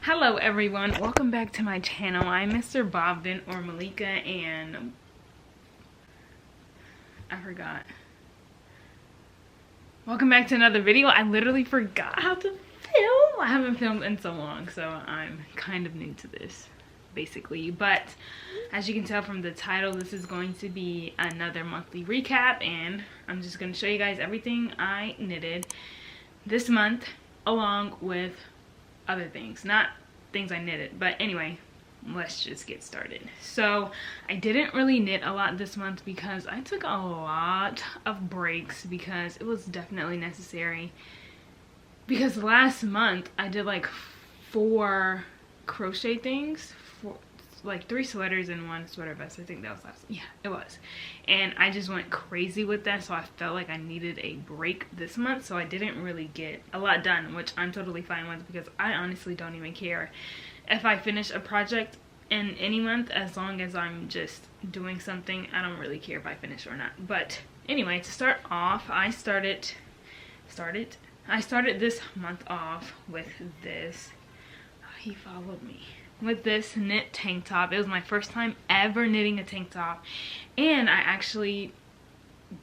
Hello everyone, welcome back to my channel. I'm mrbobvin or Malika, and I forgot. Welcome back to another video. I literally forgot how to film. I haven't filmed in so long, so I'm kind of new to this basically. But as you can tell from the title, this is going to be another monthly recap, and I'm just going to show you guys everything I knitted this month along with other things, not things I knitted. But anyway, let's just get started. So I didn't really knit a lot this month because I took a lot of breaks because it was definitely necessary. Because last month I did like 4 crochet things, like 3 sweaters and 1 sweater vest. I think that was it was. And I just went crazy with that, so I felt like I needed a break this month, so I didn't really get a lot done, which I'm totally fine with because I honestly don't even care if I finish a project in any month as long as I'm just doing something. I don't really care if I finish or not. But anyway, to start off, I started this month off with this. He followed me. With this knit tank top. It was my first time ever knitting a tank top, and I actually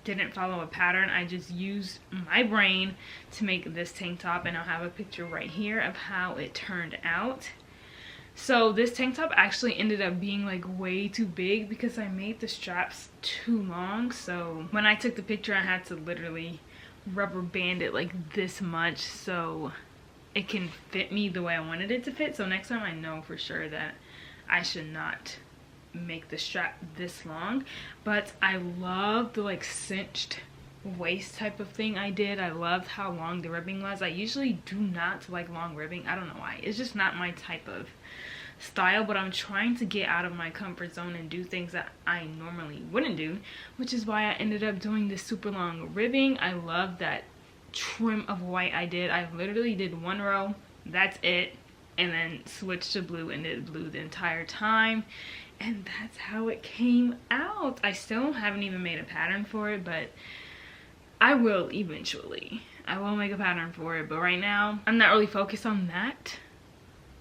didn't follow a pattern. I just used my brain to make this tank top, and I'll have a picture right here of how it turned out. So this tank top actually ended up being like way too big because I made the straps too long. So when I took the picture, I had to literally rubber band it like this much so it can fit me the way I wanted it to fit. So next time I know for sure that I should not make the strap this long. But I love the like cinched waist type of thing I did. I loved how long the ribbing was. I usually do not like long ribbing. I don't know why. It's just not my type of style, but I'm trying to get out of my comfort zone and do things that I normally wouldn't do, which is why I ended up doing this super long ribbing. I love that trim of white I did. I literally did 1 row, that's it, and then switched to blue and did blue the entire time, and that's how it came out. I still haven't even made a pattern for it, but I will eventually. I will make a pattern for it, but right now I'm not really focused on that.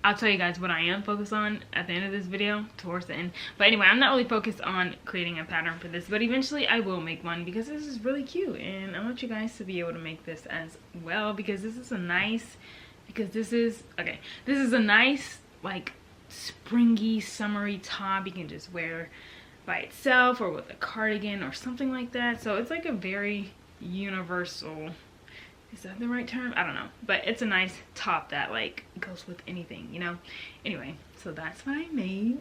I'll tell you guys what I am focused on at the end of this video, towards the end. But anyway, I'm not really focused on creating a pattern for this, but eventually I will make one because this is really cute, and I want you guys to be able to make this as well because this is a nice, this is a nice like springy, summery top you can just wear by itself or with a cardigan or something like that. So it's like a very universal, is that the right term? I don't know, but it's a nice top that like goes with anything, you know. Anyway, so that's what I made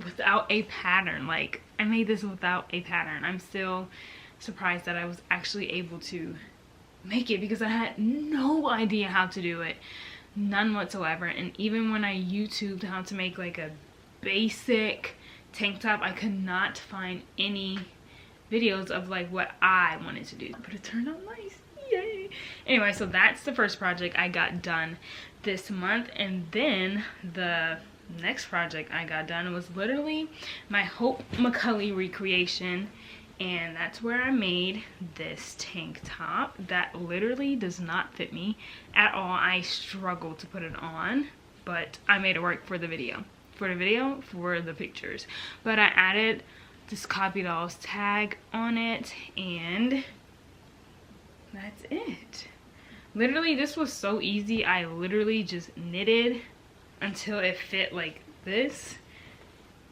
without a pattern. Like, I made this without a pattern. I'm still surprised that I was actually able to make it because I had no idea how to do it, none whatsoever. And even when I YouTubed how to make like a basic tank top, I could not find any videos of like what I wanted to do, but it turned out nice. Yay. Anyway, so that's the first project I got done this month, and then the next project I got done was literally my Hope McCulley recreation, and that's where I made this tank top that literally does not fit me at all. I struggle to put it on, but I made it work for the video, for the pictures. But I added this Copy Dolls tag on it, and that's it. Literally, this was so easy. I literally just knitted until it fit like this,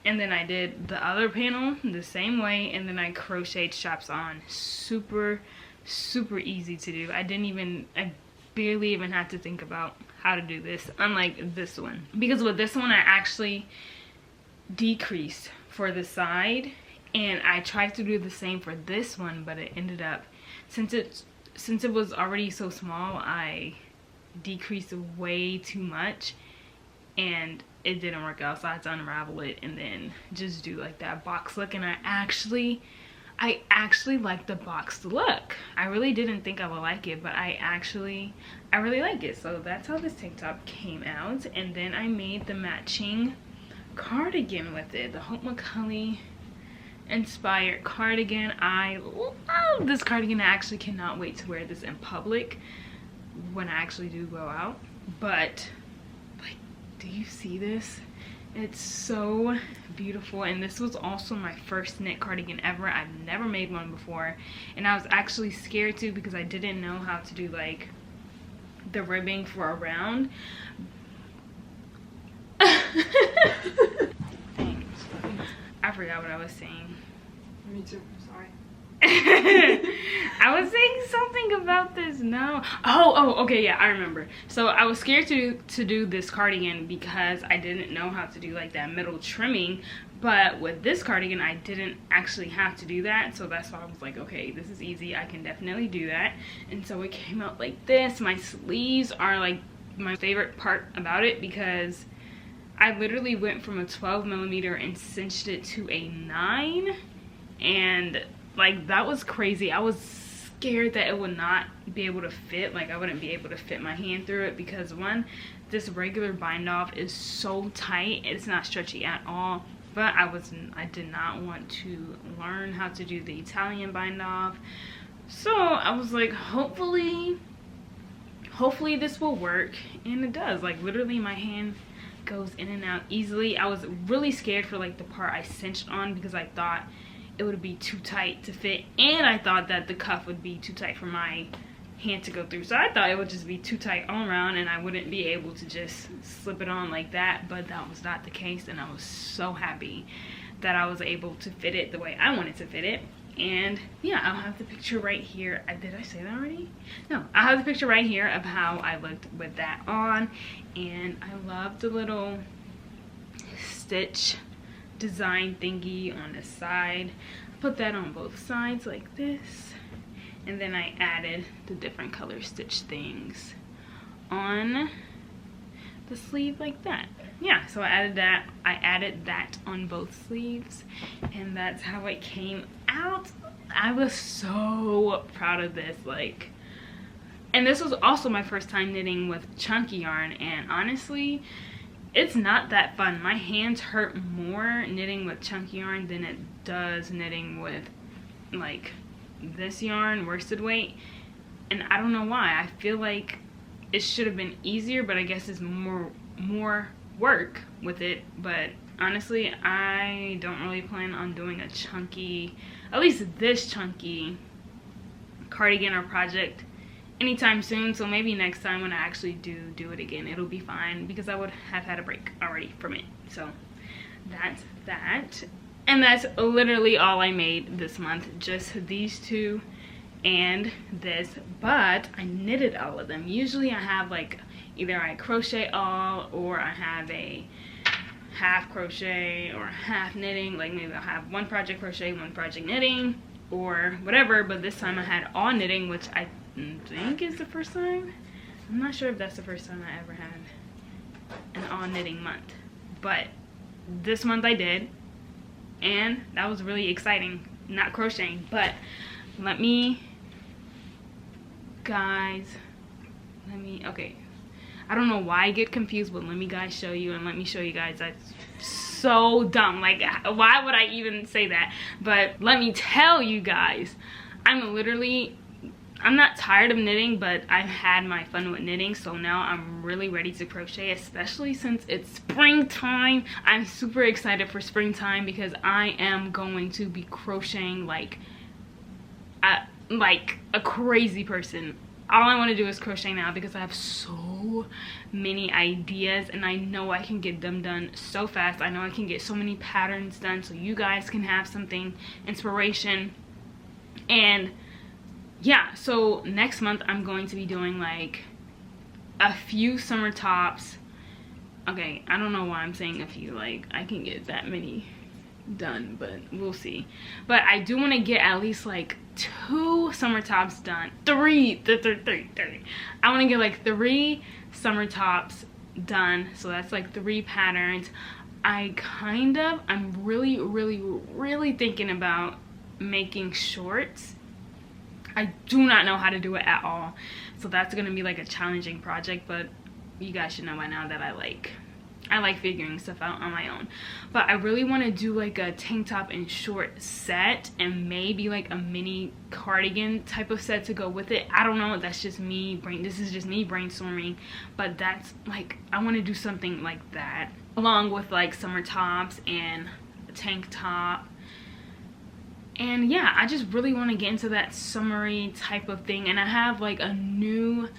and then I did the other panel the same way, and then I crocheted straps on. Super easy to do. I barely even had to think about how to do this, unlike this one, because with this one I actually decreased for the side, and I tried to do the same for this one, but it ended up, since it was already so small, I decreased way too much and it didn't work out, so I had to unravel it and then just do like that box look. And I actually like the boxed look. I really didn't think I would like it, but I really like it. So that's how this tank top came out. And then I made the matching cardigan with it, the Hope McCulley inspired cardigan. I love this cardigan. I actually cannot wait to wear this in public when I actually do go out. But like do you see this? It's so beautiful, and this was also my first knit cardigan ever. I've never made one before, and I was actually scared too because I didn't know how to do like the ribbing for a round. Thanks. I forgot what I was saying. Me too, sorry. I was saying something about this now. Oh, okay, yeah, I remember. So I was scared to do this cardigan because I didn't know how to do like that middle trimming. But with this cardigan, I didn't actually have to do that. So that's why I was like, okay, this is easy. I can definitely do that. And so it came out like this. My sleeves are like my favorite part about it because I literally went from a 12mm and cinched it to a 9. And like that was crazy. I was scared that it would not be able to fit, like I wouldn't be able to fit my hand through it because one, this regular bind off is so tight, it's not stretchy at all. But I did not want to learn how to do the Italian bind off, so I was like, hopefully this will work, and it does. Like literally my hand goes in and out easily. I was really scared for like the part I cinched on because I thought it would be too tight to fit, and I thought that the cuff would be too tight for my hand to go through. So I thought it would just be too tight all around and I wouldn't be able to just slip it on like that, but that was not the case, and I was so happy that I was able to fit it the way I wanted to fit it. And yeah, I'll have the picture right here. Did I say that already? No, I'll have the picture right here of how I looked with that on. And I love the little stitch design thingy on the side. Put that on both sides like this, and then I added the different color stitch things on the sleeve like that. Yeah, so I added that on both sleeves, and that's how it came out. I was so proud of this, like, and this was also my first time knitting with chunky yarn, and honestly it's not that fun. My hands hurt more knitting with chunky yarn than it does knitting with like this yarn, worsted weight, and I don't know why. I feel like it should have been easier, but I guess it's more work with it. But honestly, I don't really plan on doing a chunky, at least this chunky cardigan or project anytime soon. So maybe next time when I actually do it again, it'll be fine because I would have had a break already from it. So that's that, and that's literally all I made this month, just these two and this. But I knitted all of them. Usually I have like either I crochet all, or I have a half crochet or half knitting. Like maybe I'll have one project crochet, one project knitting, or whatever. But this time I had all knitting, which I think is the first time. I'm not sure if that's the first time I ever had an all knitting month, but this month I did, and that was really exciting. Not crocheting, but okay, I don't know why I get confused, but let me show you, and let me show you guys. That's so dumb. Like, why would I even say that? But let me tell you guys, I'm not tired of knitting, but I've had my fun with knitting, so now I'm really ready to crochet, especially since it's springtime. I'm super excited for springtime because I am going to be crocheting like a crazy person. All I want to do is crochet now because I have so many ideas, and I know I can get them done so fast. I know I can get so many patterns done so you guys can have something, inspiration. And yeah, so next month I'm going to be doing like a few summer tops. Okay, I don't know why I'm saying a few, like I can get that many done, but we'll see. But I do want to get at least like 2 summer tops done. Three. I want to get like 3 summer tops done, so that's like 3 patterns. I'm really thinking about making shorts. I do not know how to do it at all, so that's gonna be like a challenging project. But you guys should know by now that I I like figuring stuff out on my own. But I really want to do like a tank top and short set, and maybe like a mini cardigan type of set to go with it. I don't know, that's just me this is just me brainstorming, but that's like, I want to do something like that along with like summer tops and a tank top. And yeah, I just really want to get into that summery type of thing. And I have like a new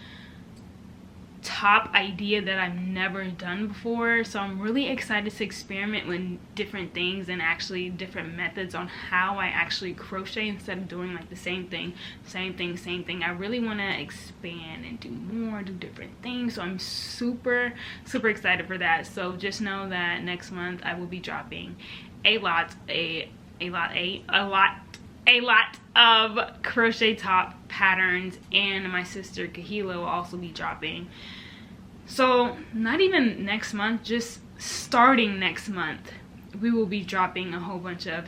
top idea that I've never done before, so I'm really excited to experiment with different things and actually different methods on how I actually crochet instead of doing like the same thing. I really want to expand and do more, do different things, so I'm super excited for that. So just know that next month I will be dropping a lot of crochet top patterns, and my sister Kahila will also be dropping. So not even next month, just starting next month, we will be dropping a whole bunch of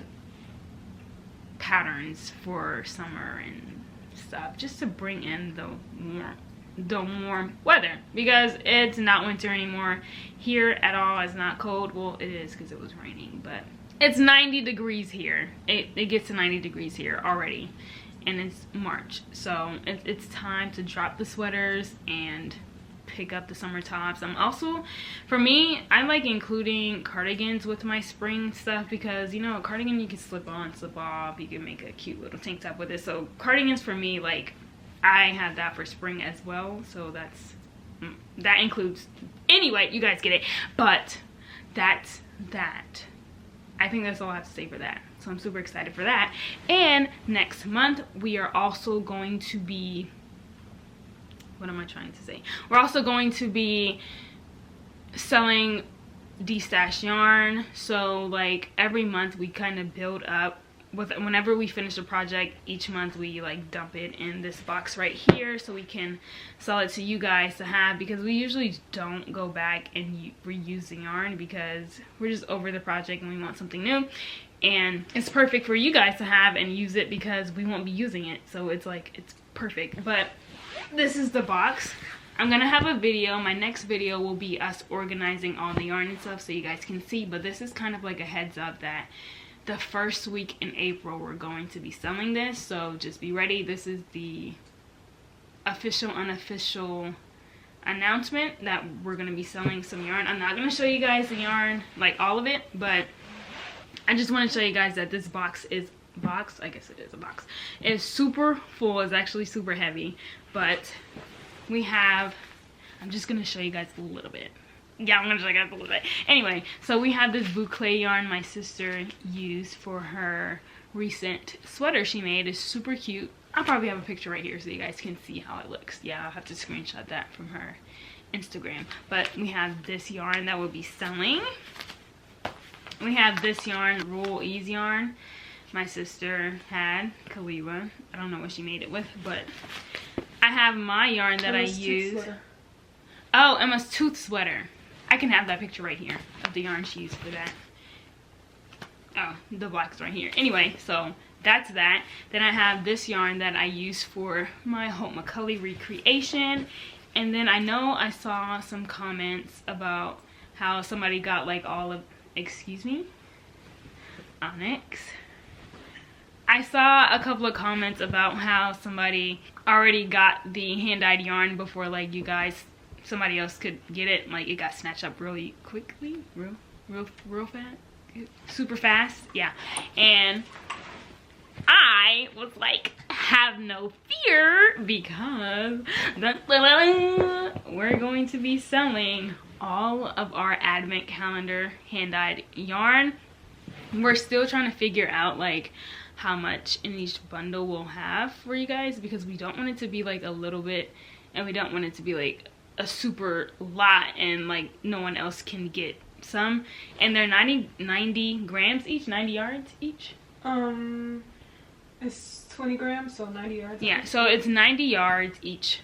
patterns for summer and stuff, just to bring in the warm weather, because it's not winter anymore here at all. It's not cold. Well, it is because it was raining, but it's 90 degrees here. It gets to 90 degrees here already, and it's March, so it's time to drop the sweaters and pick up the summer tops. I'm also, for me, I like including cardigans with my spring stuff, because you know, a cardigan you can slip on, slip off, you can make a cute little tank top with it. So cardigans for me, like, I have that for spring as well, so that includes, anyway, you guys get it. But that's that. I think that's all I have to say for that. So I'm super excited for that. And next month we are also going to be, what am I trying to say? We're also going to be selling de-stash yarn. So like every month we kind of build up with, whenever we finish a project, each month we like dump it in this box right here so we can sell it to you guys to have, because we usually don't go back and reuse the yarn because we're just over the project and we want something new. And it's perfect for you guys to have and use it because we won't be using it, so it's like, it's perfect. But this is the box. I'm gonna have a video. My next video will be us organizing all the yarn and stuff so you guys can see, but this is kind of like a heads up that the first week in April we're going to be selling this, so just be ready. This is the official unofficial announcement that we're going to be selling some yarn. I'm not going to show you guys the yarn, like all of it, but I just want to show you guys that this box is I guess it is a box. It's super full. It's actually super heavy, but we have, I'm just going to show you guys a little bit. Yeah, I'm gonna show you guys a little bit. Anyway, so we have this boucle yarn my sister used for her recent sweater she made. It's super cute. I'll probably have a picture right here so you guys can see how it looks. Yeah, I'll have to screenshot that from her Instagram. But we have this yarn that we'll be selling. We have this yarn, Roll Ease yarn, my sister had, Kaliwa. I don't know what she made it with, but I have my yarn that I use. Oh, Emma's tooth sweater. I can have that picture right here of the yarn she used for that. Oh, the black's right here. Anyway, so that's that. Then I have this yarn that I use for my Hope McCulley recreation. And then I know I saw some comments about how somebody got like all of, excuse me, Onyx. I saw a couple of comments about how somebody already got the hand-dyed yarn before like you guys, somebody else could get it. Like it got snatched up really quickly, real fast, super fast. Yeah, and I was like, have no fear, because we're going to be selling all of our advent calendar hand-dyed yarn. We're still trying to figure out like how much in each bundle we'll have for you guys, because we don't want it to be like a little bit, and we don't want it to be like a super lot and like no one else can get some. And they're 90 grams each, 90 yards each. It's 20 grams, so 90 yards. Yeah, so it's 90 yards each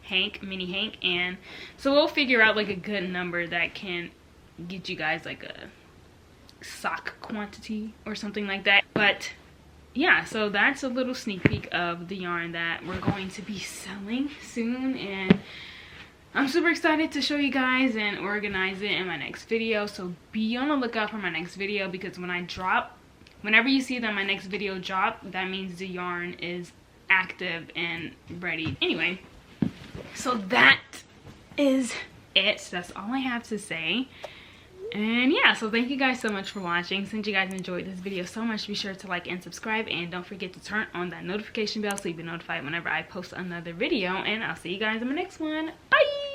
hank, mini hank, and so we'll figure out like a good number that can get you guys like a sock quantity or something like that. But yeah, so that's a little sneak peek of the yarn that we're going to be selling soon. And I'm super excited to show you guys and organize it in my next video. So be on the lookout for my next video, because whenever you see that my next video drop, that means the yarn is active and ready. Anyway, so that is it. That's all I have to say. And yeah, so thank you guys so much for watching. Since you guys enjoyed this video so much, be sure to like and subscribe, and don't forget to turn on that notification bell so you'll be notified whenever I post another video. And I'll see you guys in my next one. Bye.